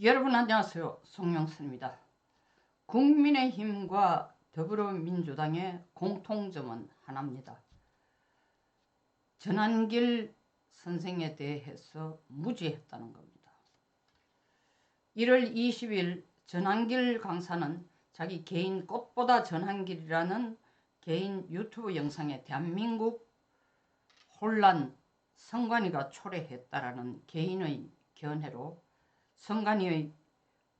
여러분 안녕하세요. 송영선입니다. 국민의힘과 더불어민주당의 공통점은 하나입니다. 전한길 선생에 대해서 무지했다는 겁니다. 1월 20일 전한길 강사는 자기 개인 꽃보다 전한길이라는 개인 유튜브 영상에 대한민국 혼란 선관위가 초래했다라는 개인의 견해로 선관위의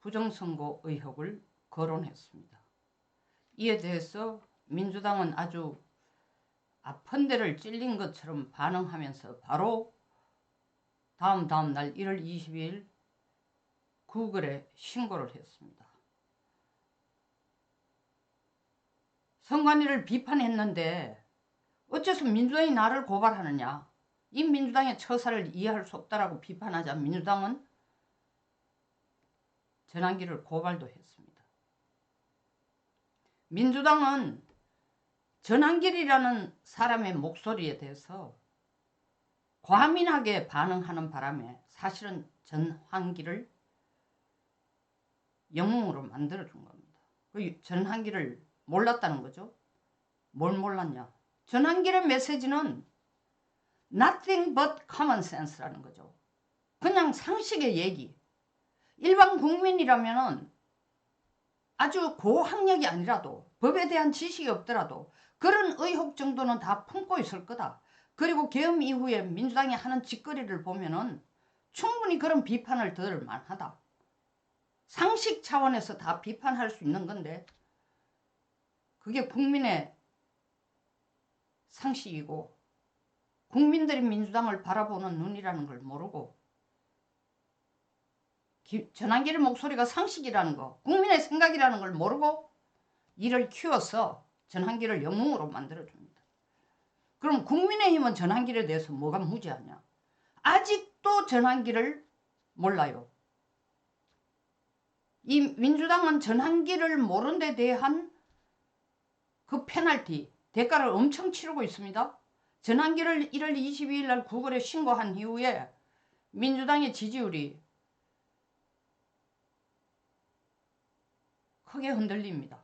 부정선거 의혹을 거론했습니다. 이에 대해서 민주당은 아주 아픈 데를 찔린 것처럼 반응하면서 바로 다음 날 1월 22일 구글에 신고를 했습니다. 선관위를 비판했는데 어째서 민주당이 나를 고발하느냐. 이 민주당의 처사를 이해할 수 없다라고 비판하자 민주당은 전한길을 고발도 했습니다. 민주당은 전한길이라는 사람의 목소리에 대해서 과민하게 반응하는 바람에 사실은 전한길을 영웅으로 만들어준 겁니다. 그 전한길을 몰랐다는 거죠. 뭘 몰랐냐. 전한길의 메시지는 nothing but common sense라는 거죠. 그냥 상식의 얘기. 일반 국민이라면 아주 고학력이 아니라도 법에 대한 지식이 없더라도 그런 의혹 정도는 다 품고 있을 거다. 그리고 계엄 이후에 민주당이 하는 짓거리를 보면은 충분히 그런 비판을 들을 만하다. 상식 차원에서 다 비판할 수 있는 건데 그게 국민의 상식이고 국민들이 민주당을 바라보는 눈이라는 걸 모르고 전한길의 목소리가 상식이라는 거, 국민의 생각이라는 걸 모르고 이를 키워서 전한길을 영웅으로 만들어줍니다. 그럼 국민의힘은 전한길에 대해서 뭐가 무지하냐? 아직도 전한길을 몰라요. 이 민주당은 전한길을 모른 데 대한 그 페널티, 대가를 엄청 치르고 있습니다. 전한길을 1월 22일 날 구글에 신고한 이후에 민주당의 지지율이 크게 흔들립니다.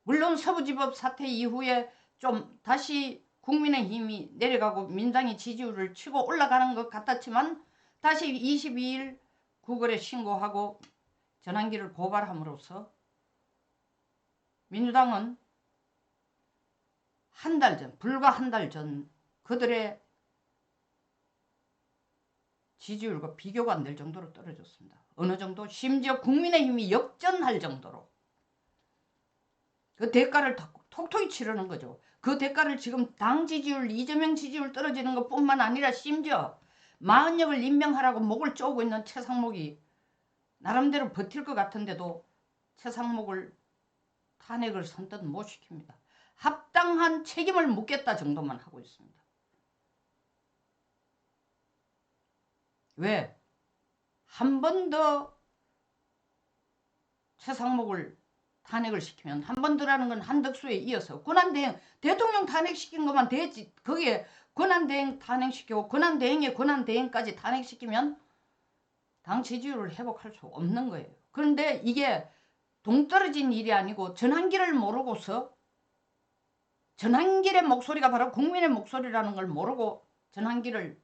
물론 서부지법 사태 이후에 좀 다시 국민의힘이 내려가고 민주당이 지지율을 치고 올라가는 것 같았지만 다시 22일 구글에 신고하고 전한길을 고발함으로써 민주당은 불과 한 달 전 그들의 지지율과 비교가 안 될 정도로 떨어졌습니다. 어느 정도? 심지어 국민의힘이 역전할 정도로 그 대가를 톡톡히 치르는 거죠. 그 대가를 지금 당 지지율, 이재명 지지율 떨어지는 것뿐만 아니라 심지어 마흔역을 임명하라고 목을 쪼고 있는 최상목이 나름대로 버틸 것 같은데도 최상목을 탄핵을 선뜻 못 시킵니다. 합당한 책임을 묻겠다 정도만 하고 있습니다. 왜? 한 번 더 최상목을 탄핵을 시키면 한 번 더라는 건 한덕수에 이어서 권한대행, 대통령 탄핵시킨 것만 되지. 거기에 권한대행 탄핵시키고 권한대행의 권한대행까지 탄핵시키면 당 지지율을 회복할 수 없는 거예요. 그런데 이게 동떨어진 일이 아니고 전한길을 모르고서 전한길의 목소리가 바로 국민의 목소리라는 걸 모르고 전한길을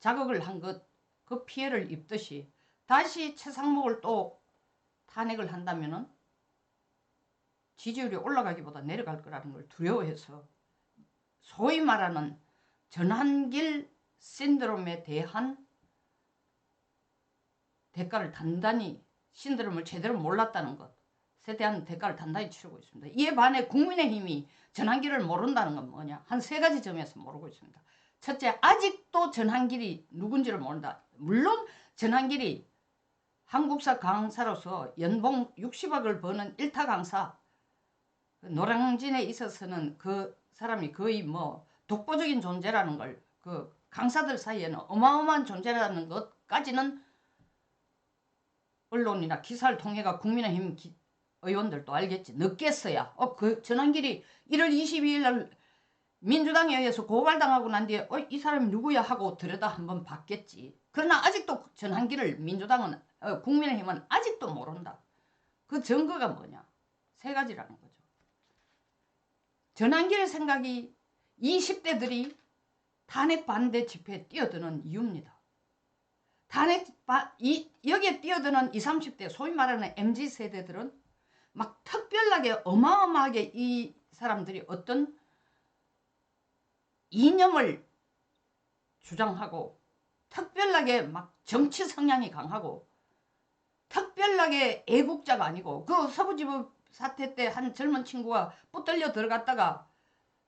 자극을 한 것, 그 피해를 입듯이 다시 최상목을 또 탄핵을 한다면은 지지율이 올라가기보다 내려갈 거라는 걸 두려워해서 소위 말하는 전한길 신드롬에 대한 대가를 단단히, 신드롬을 제대로 몰랐다는 것에 대한 대가를 단단히 치르고 있습니다. 이에 반해 국민의힘이 전한길을 모른다는 건 뭐냐? 한 세 가지 점에서 모르고 있습니다. 첫째, 아직도 전한길이 누군지를 모른다. 물론 전한길이 한국사 강사로서 연봉 60억을 버는 1타 강사, 노량진에 있어서는 그 사람이 거의 뭐 독보적인 존재라는 걸, 그 강사들 사이에는 어마어마한 존재라는 것까지는 언론이나 기사를 통해가 국민의힘 의원들도 알겠지. 늦겠어야. 그 전한길이 1월 22일 날 민주당에 의해서 고발당하고 난 뒤에 이 사람이 누구야 하고 들여다 한번 봤겠지. 그러나 아직도 전환기를 민주당은 국민의힘은 아직도 모른다. 그 증거가 뭐냐? 세 가지라는 거죠. 전환기의 생각이 20대들이 탄핵 반대 집회에 뛰어드는 이유입니다. 여기에 뛰어드는 20, 30대 소위 말하는 MZ세대들은 막 특별하게 어마어마하게 이 사람들이 어떤 이념을 주장하고 특별하게 막 정치 성향이 강하고 특별하게 애국자가 아니고 그 서부지법 사태 때 한 젊은 친구가 붙들려 들어갔다가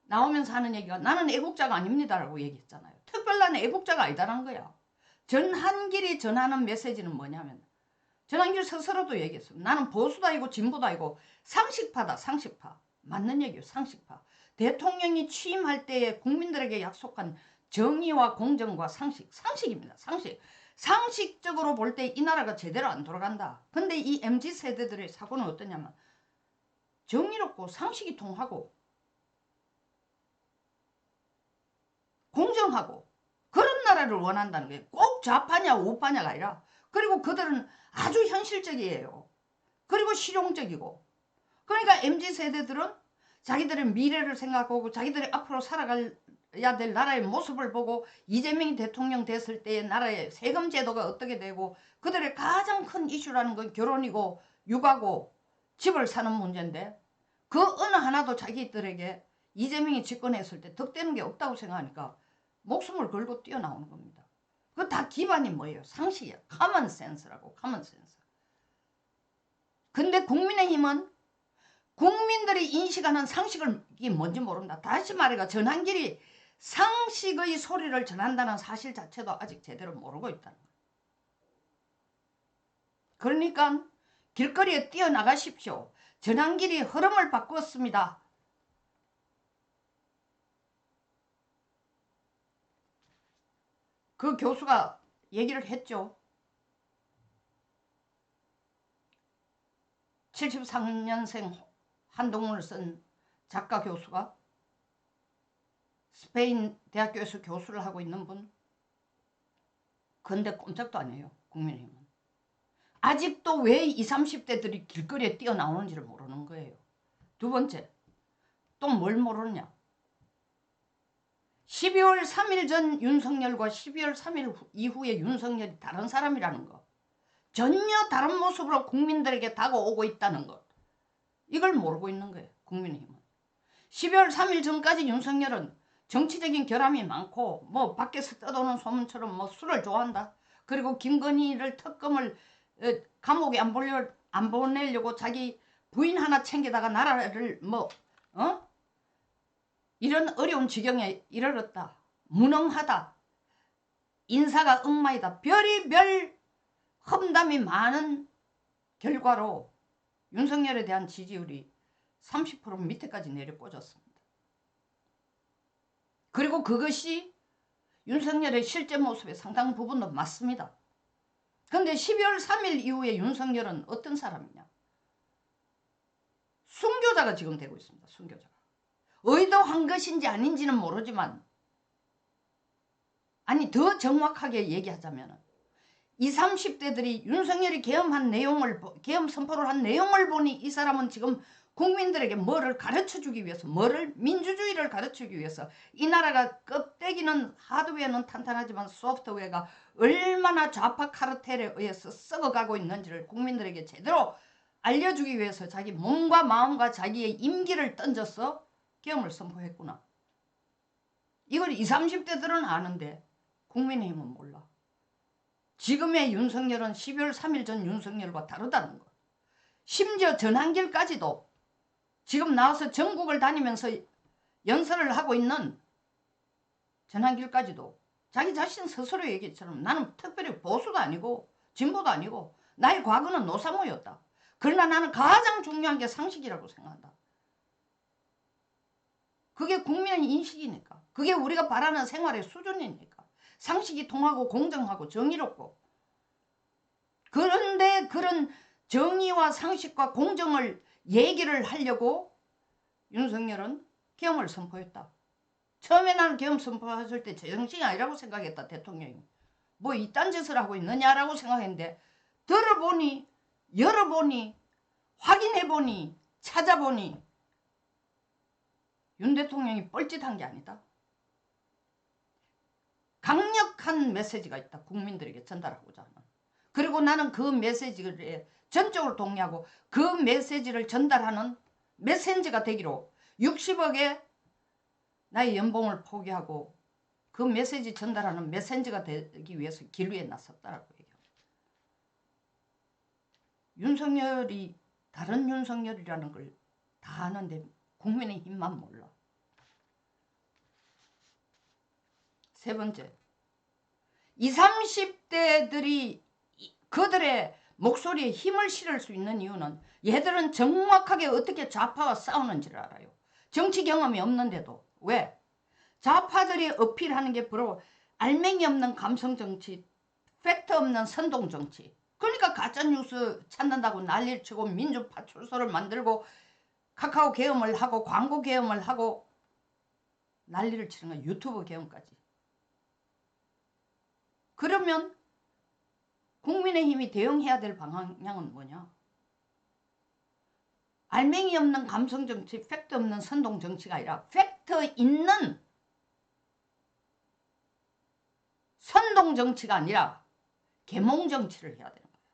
나오면서 하는 얘기가 나는 애국자가 아닙니다라고 얘기했잖아요. 특별한 애국자가 아니다라는 거야. 전한길이 전하는 메시지는 뭐냐면 전한길 스스로도 얘기했어. 나는 보수도 아니고 진보도 아니고 상식파다. 상식파. 맞는 얘기예요. 상식파. 대통령이 취임할 때에 국민들에게 약속한 정의와 공정과 상식. 상식입니다. 상식. 상식적으로 볼 때 이 나라가 제대로 안 돌아간다. 근데 이 MZ세대들의 사고는 어떠냐면 정의롭고 상식이 통하고 공정하고 그런 나라를 원한다는 거예요. 꼭 좌파냐 우파냐가 아니라. 그리고 그들은 아주 현실적이에요. 그리고 실용적이고. 그러니까 MZ세대들은 자기들의 미래를 생각하고 자기들이 앞으로 살아가야 될 나라의 모습을 보고 이재명이 대통령 됐을 때의 나라의 세금 제도가 어떻게 되고 그들의 가장 큰 이슈라는 건 결혼이고 육아고 집을 사는 문제인데 그 어느 하나도 자기들에게 이재명이 집권했을 때 득되는 게 없다고 생각하니까 목숨을 걸고 뛰어나오는 겁니다. 그 다 기반이 뭐예요? 상식이야. common sense라고. common sense. 근데 국민의힘은 국민들이 인식하는 상식을 뭔지 모른다. 다시 말해가 전한길이 상식의 소리를 전한다는 사실 자체도 아직 제대로 모르고 있다는 거예요. 그러니까 길거리에 뛰어나가십시오. 전한길이 흐름을 바꾸었습니다. 그 교수가 얘기를 했죠. 73년생 한동훈을 쓴 작가 교수가 스페인 대학교에서 교수를 하고 있는 분. 근데 꼼짝도 안 해요. 국민의힘은. 아직도 왜 20, 30대들이 길거리에 뛰어나오는지를 모르는 거예요. 두 번째, 또 뭘 모르느냐. 12월 3일 전 윤석열과 12월 3일 이후의 윤석열이 다른 사람이라는 거. 전혀 다른 모습으로 국민들에게 다가오고 있다는 것. 이걸 모르고 있는 거예요. 국민의힘은. 12월 3일 전까지 윤석열은 정치적인 결함이 많고 뭐 밖에서 떠도는 소문처럼 뭐 술을 좋아한다. 그리고 김건희를 특검을 감옥에 안 보내려고 자기 부인 하나 챙기다가 나라를 이런 어려운 지경에 이르렀다. 무능하다. 인사가 엉망이다. 별의별 험담이 많은 결과로 윤석열에 대한 지지율이 30% 밑에까지 내려 꽂았습니다. 그리고 그것이 윤석열의 실제 모습의 상당 부분도 맞습니다. 그런데 12월 3일 이후에 윤석열은 어떤 사람이냐? 순교자가 지금 되고 있습니다. 순교자가. 의도한 것인지 아닌지는 모르지만 아니 더 정확하게 얘기하자면 20, 30대들이 윤석열이 계엄 선포를 한 내용을 보니 이 사람은 지금 국민들에게 뭐를 가르쳐주기 위해서 민주주의를 가르쳐주기 위해서 이 나라가 껍데기는 하드웨어는 탄탄하지만 소프트웨어가 얼마나 좌파 카르텔에 의해서 썩어가고 있는지를 국민들에게 제대로 알려주기 위해서 자기 몸과 마음과 자기의 임기를 던져서 계엄을 선포했구나. 이걸 20, 30대들은 아는데 국민의힘은 몰라. 지금의 윤석열은 12월 3일 전 윤석열과 다르다는 것. 심지어 전한길까지도 지금 나와서 전국을 다니면서 연설을 하고 있는 전한길까지도 자기 자신 스스로 얘기처럼 나는 특별히 보수도 아니고 진보도 아니고 나의 과거는 노사모였다. 그러나 나는 가장 중요한 게 상식이라고 생각한다. 그게 국민의 인식이니까. 그게 우리가 바라는 생활의 수준이니까. 상식이 통하고 공정하고 정의롭고. 그런데 그런 정의와 상식과 공정을 얘기를 하려고 윤석열은 계엄을 선포했다. 처음에 나는 계엄 선포하실 때 제정신이 아니라고 생각했다. 대통령이. 뭐 이딴 짓을 하고 있느냐라고 생각했는데 들어보니 열어보니 확인해보니 찾아보니 윤 대통령이 뻘짓한 게 아니다. 강력한 메시지가 있다. 국민들에게 전달하고자 하는. 그리고 나는 그 메시지를 전적으로 동의하고 그 메시지를 전달하는 메신저가 되기로 60억의 나의 연봉을 포기하고 그 메시지 전달하는 메신저가 되기 위해서 길 위에 나섰다라고 얘기합니다. 윤석열이 다른 윤석열이라는 걸 다 아는데 국민의힘만 몰라. 세 번째, 20, 30대들이 그들의 목소리에 힘을 실을 수 있는 이유는 얘들은 정확하게 어떻게 좌파와 싸우는지를 알아요. 정치 경험이 없는데도. 왜? 좌파들이 어필하는 게 바로 알맹이 없는 감성정치, 팩트 없는 선동정치. 그러니까 가짜뉴스 찾는다고 난리를 치고 민주파출소를 만들고 카카오 계엄을 하고 광고 계엄을 하고 난리를 치는 거야. 유튜브 계엄까지. 그러면 국민의힘이 대응해야 될 방향은 뭐냐? 알맹이 없는 감성정치, 팩트 없는 선동정치가 아니라 팩트 있는 선동정치가 아니라 계몽정치를 해야 되는 거예요.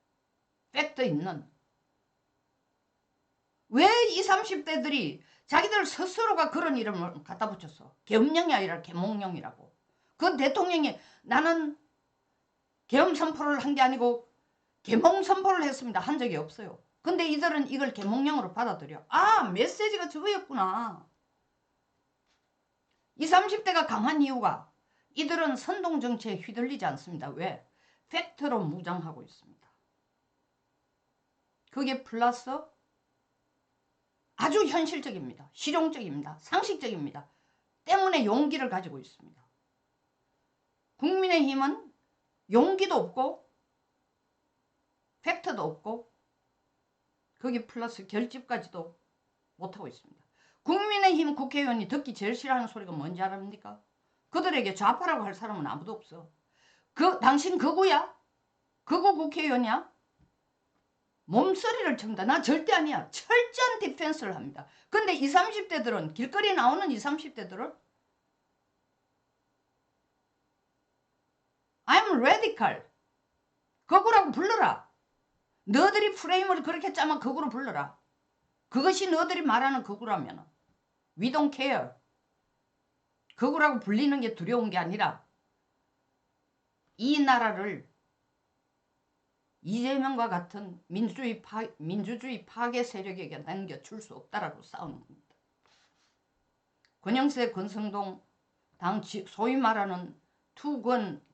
팩트 있는. 왜 20, 30대들이 자기들 스스로가 그런 이름을 갖다 붙였어? 계엄령이 아니라 계몽령이라고. 그 대통령이 나는 계엄 선포를 한 게 아니고 계몽 선포를 했습니다. 한 적이 없어요. 근데 이들은 이걸 계몽령으로 받아들여. 아, 메시지가 저거였구나. 20, 30대가 강한 이유가 이들은 선동정치에 휘둘리지 않습니다. 왜? 팩트로 무장하고 있습니다. 그게 플러스 아주 현실적입니다. 실용적입니다. 상식적입니다. 때문에 용기를 가지고 있습니다. 국민의힘은 용기도 없고 팩트도 없고 거기 플러스 결집까지도 못하고 있습니다. 국민의힘 국회의원이 듣기 제일 싫어하는 소리가 뭔지 알합니까? 그들에게 좌파라고 할 사람은 아무도 없어. 당신 극우야? 극우 국회의원이야? 몸소리를 칩니다. 나 절대 아니야. 철저한 디펜스를 합니다. 근데 20, 30대들은 길거리에 나오는 20, 30대들은 I'm radical. 극우라고 불러라. 너들이 프레임을 그렇게 짜면 극우로 불러라. 그것이 너들이 말하는 극우라면 We don't care. 극우라고 불리는 게 두려운 게 아니라 이 나라를 이재명과 같은 민주주의 파괴 세력에게 남겨줄 수 없다라고 싸우는 겁니다. 권영세, 권성동 당 소위 말하는 투권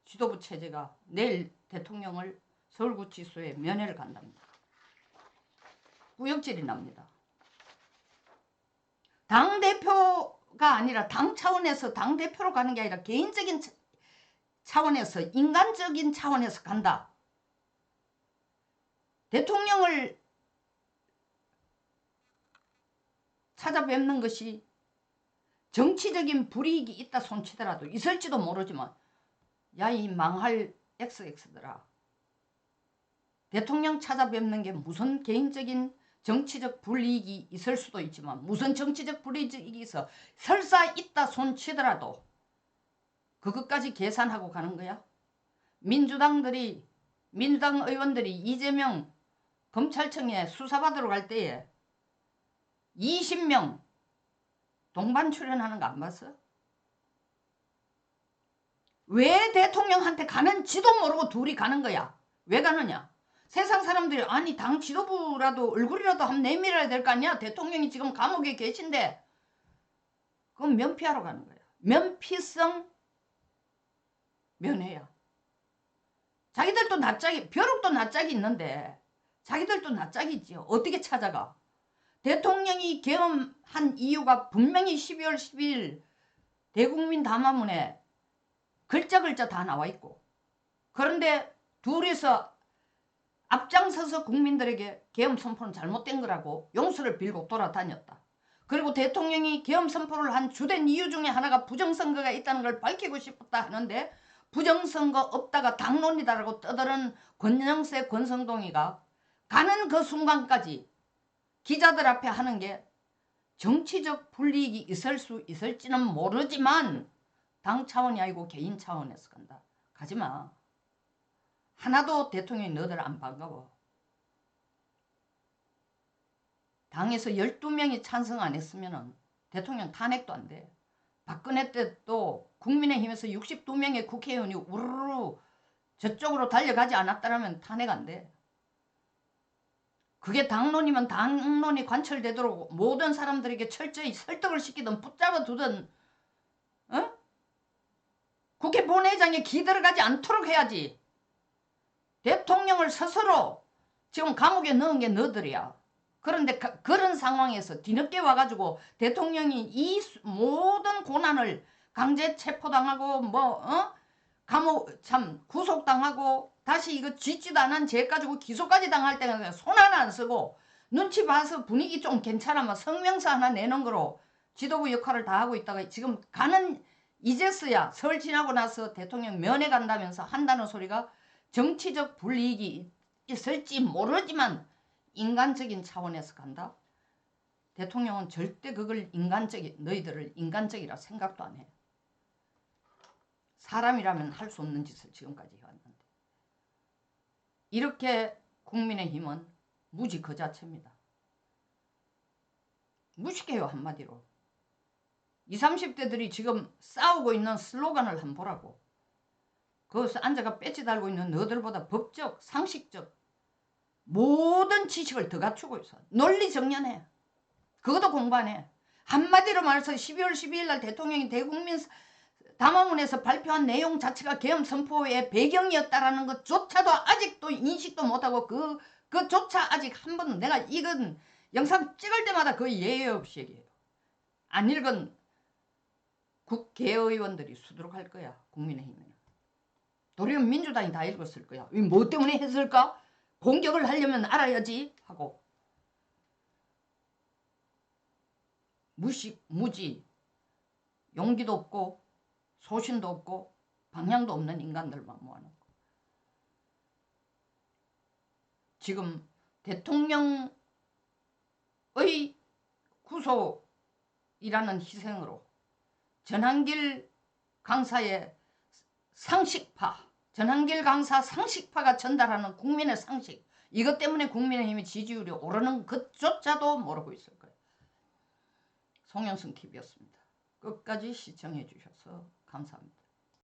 지도부 체제가 내일 대통령을 서울구치소에 면회를 간답니다. 구역질이 납니다. 당대표가 아니라 당 차원에서 당대표로 가는 게 아니라 개인적인 차원에서 인간적인 차원에서 간다. 대통령을 찾아뵙는 것이 정치적인 불이익이 있다 손치더라도 있을지도 모르지만 야, 이 망할 XX들아. 대통령 찾아뵙는 게 무슨 개인적인 정치적 불이익이 있을 수도 있지만 무슨 정치적 불이익이 있어 설사 있다 손치더라도 그것까지 계산하고 가는 거야? 민주당 의원들이 이재명 검찰청에 수사받으러 갈 때에 20명 동반 출연하는 거 안 봤어? 왜 대통령한테 가는지도 모르고 둘이 가는 거야? 왜 가느냐? 세상 사람들이 아니 당 지도부라도 얼굴이라도 한번 내밀어야 될 거 아니야? 대통령이 지금 감옥에 계신데 그건 면피하러 가는 거야. 면피성 면회야. 자기들도 낯짝이 벼룩도 낯짝이 있는데 자기들도 낯짝이지요. 어떻게 찾아가? 대통령이 계엄한 이유가 분명히 12월 12일 대국민 담화문에 글자 다 나와 있고 그런데 둘이서 앞장서서 국민들에게 계엄 선포는 잘못된 거라고 용서를 빌고 돌아다녔다. 그리고 대통령이 계엄 선포를 한 주된 이유 중에 하나가 부정선거가 있다는 걸 밝히고 싶었다 하는데 부정선거 없다가 당론이다라고 떠드는 권영세 권성동이가 가는 그 순간까지 기자들 앞에 하는 게 정치적 불이익이 있을 수 있을지는 모르지만 당 차원이 아니고 개인 차원에서 간다. 가지마. 하나도 대통령이 너들 안 반가워. 당에서 12명이 찬성 안 했으면 대통령 탄핵도 안 돼. 박근혜 때도 국민의힘에서 62명의 국회의원이 우르르 저쪽으로 달려가지 않았다면 탄핵 안 돼. 그게 당론이면 당론이 관철되도록 모든 사람들에게 철저히 설득을 시키든 붙잡아 두든 국회 본회의장에 기들어가지 않도록 해야지. 대통령을 스스로 지금 감옥에 넣은 게 너들이야. 그런데 그런 상황에서 뒤늦게 와가지고 대통령이 이 모든 고난을 강제 체포당하고 감옥 구속당하고 다시 이거 짓지도 않은 죄 가지고 기소까지 당할 때는 손 하나 안 쓰고 눈치 봐서 분위기 좀 괜찮으면 성명서 하나 내는 거로 지도부 역할을 다 하고 있다가 지금 가는 이제서야 설 지나고 나서 대통령 면회 간다면서 한다는 소리가 정치적 불이익이 있을지 모르지만 인간적인 차원에서 간다? 대통령은 절대 그걸 너희들을 인간적이라 생각도 안 해. 사람이라면 할 수 없는 짓을 지금까지 해왔는데. 이렇게 국민의힘은 무지 그 자체입니다. 무식해요, 한마디로. 20, 30대들이 지금 싸우고 있는 슬로건을 한번 보라고. 거기서 앉아가 배지 달고 있는 너들보다 법적, 상식적 모든 지식을 더 갖추고 있어. 논리 정연해. 그것도 공부 안 해. 한마디로 말해서 12월 12일 날 대통령이 대국민 담화문에서 발표한 내용 자체가 계엄 선포의 배경이었다라는 것조차도 아직도 인식도 못하고 그조차 아직 한 번은 내가 이건 영상 찍을 때마다 거의 예외 없이 얘기해요. 안 읽은 국회의원들이 수두룩할 거야. 국민의힘에는. 도리어 민주당이 다 읽었을 거야. 뭐 때문에 했을까? 공격을 하려면 알아야지 하고. 무식, 무지, 용기도 없고 소신도 없고 방향도 없는 인간들만 모아놓고. 지금 대통령의 구속이라는 희생으로 전한길 강사의 상식파, 전한길 강사 상식파가 전달하는 국민의 상식, 이것 때문에 국민의힘의 지지율이 오르는 것조차도 모르고 있을 거예요. 송영순TV였습니다. 끝까지 시청해 주셔서 감사합니다.